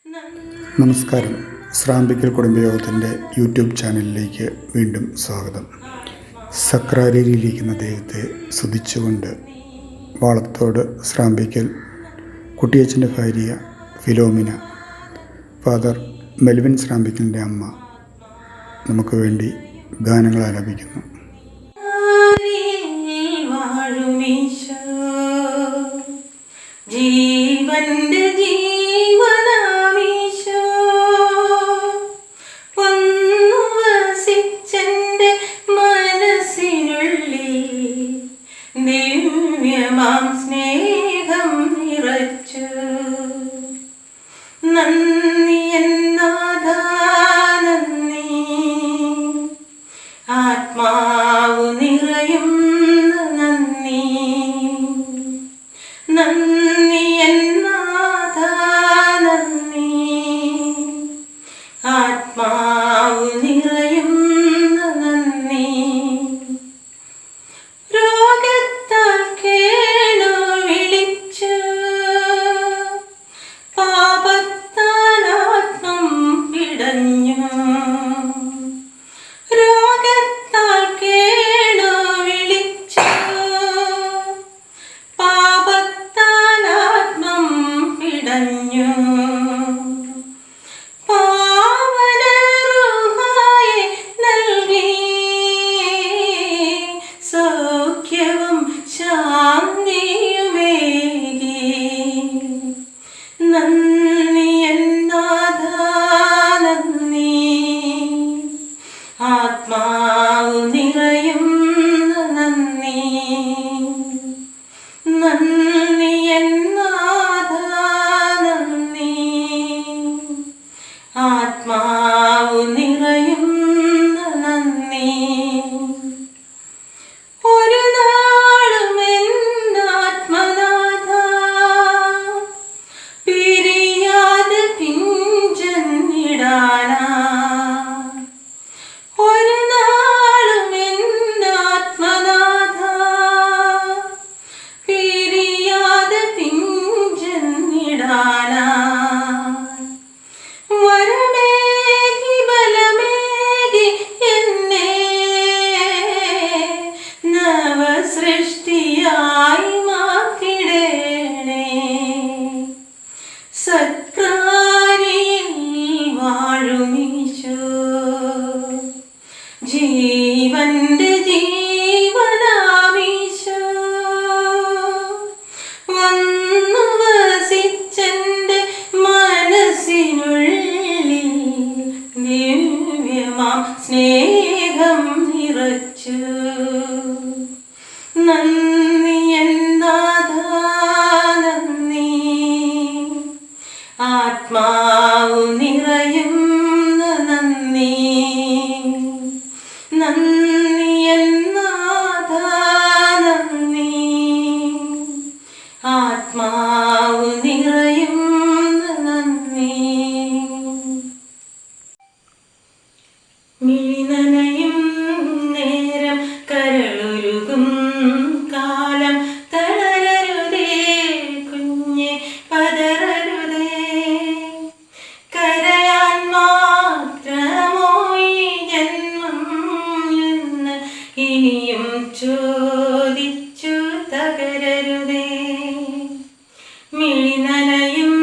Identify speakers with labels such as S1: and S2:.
S1: നമസ്കാരം. ശ്രാമ്പിക്കൽ കുടുംബയോഗത്തിൻ്റെ യൂട്യൂബ് ചാനലിലേക്ക് വീണ്ടും സ്വാഗതം. സക്രാരിയിലിരിക്കുന്ന ദൈവത്തെ സ്തുതിച്ചുകൊണ്ട് വാളത്തോട് ശ്രാമ്പിക്കൽ കുട്ടിയച്ചൻ്റെ ഭാര്യ ഫിലോമിന, ഫാദർ മെൽവിൻ ശ്രാമ്പിക്കലിൻ്റെ അമ്മ നമുക്ക് വേണ്ടി ഗാനങ്ങൾ ആലപിക്കുന്നു.
S2: ജീവന്റെ ജീവനാമീശോ വന്നു വസിച്ചെന്റെ മനസ്സിനുള്ളിൽ ദിവ്യമാം സ്നേഹം നിറച്ചു. നന്ദി എന്നാഥ നന്ദി, ആത്മാവു നിറയും നന്ദി. നന്ദി എന്നാഥ നന്ദി, ആത്മാവു നിറയും നന്ദി. രോഗത്താൽ കേണു വിളിച്ചു, പാപത്താൽ ആത്മം പിടഞ്ഞു. രോഗത്താൽ കേണു വിളിച്ചു, പിടഞ്ഞു. പാവന റൂഹായെ നൽകി സൗഖ്യവും ശാന്തിയുമേകി. നന്ദി എന്നാഥ നന്ദി, ആത്മാവു നിറയും നന്ദി. നന്ദി എന്നാഥ നന്ദി, ആത്മാവു നിറയും നന്ദി. ഒരു നാളും എന്നാത്മനാഥ പിരിയാതെ പിഞ്ചന്നിടാനാ. ഒരു നാളും എന്നാത്മനാഥ പിരിയാതെ പിഞ്ചന്നിടാനാ. വരമേകി ബലമേകി എന്നെ നവസൃഷ്ടിയായി മാറ്റിടേണേ. സക്രാരിയിൽ വാഴുമീശോ, ജീവന്റെ ജീവനാമീശോ വന്നു വസിച്ചെന്റെ മനസ്സിനുള്ളിൽ ദിവ്യമാം സ്നേഹം നിറച്ചു. നന്ദി എന്നാഥ നന്ദി, ആത്മാവു നിറയും നന്ദി. നന്ദി എന്നാഥ നന്ദി, ആത്മാവു നിറയും നന്ദി. മിഴിനനയും നേരം കരളുരുകും കാലം തളരരുതേ കുഞ്ഞെ, പതറരുതേ. കരയാൻ മാത്രമോ ഈ ജന്മം എന്ന് ഇനിയും ചോദിച്ചു തകരരുതേ. മിഴിനനയും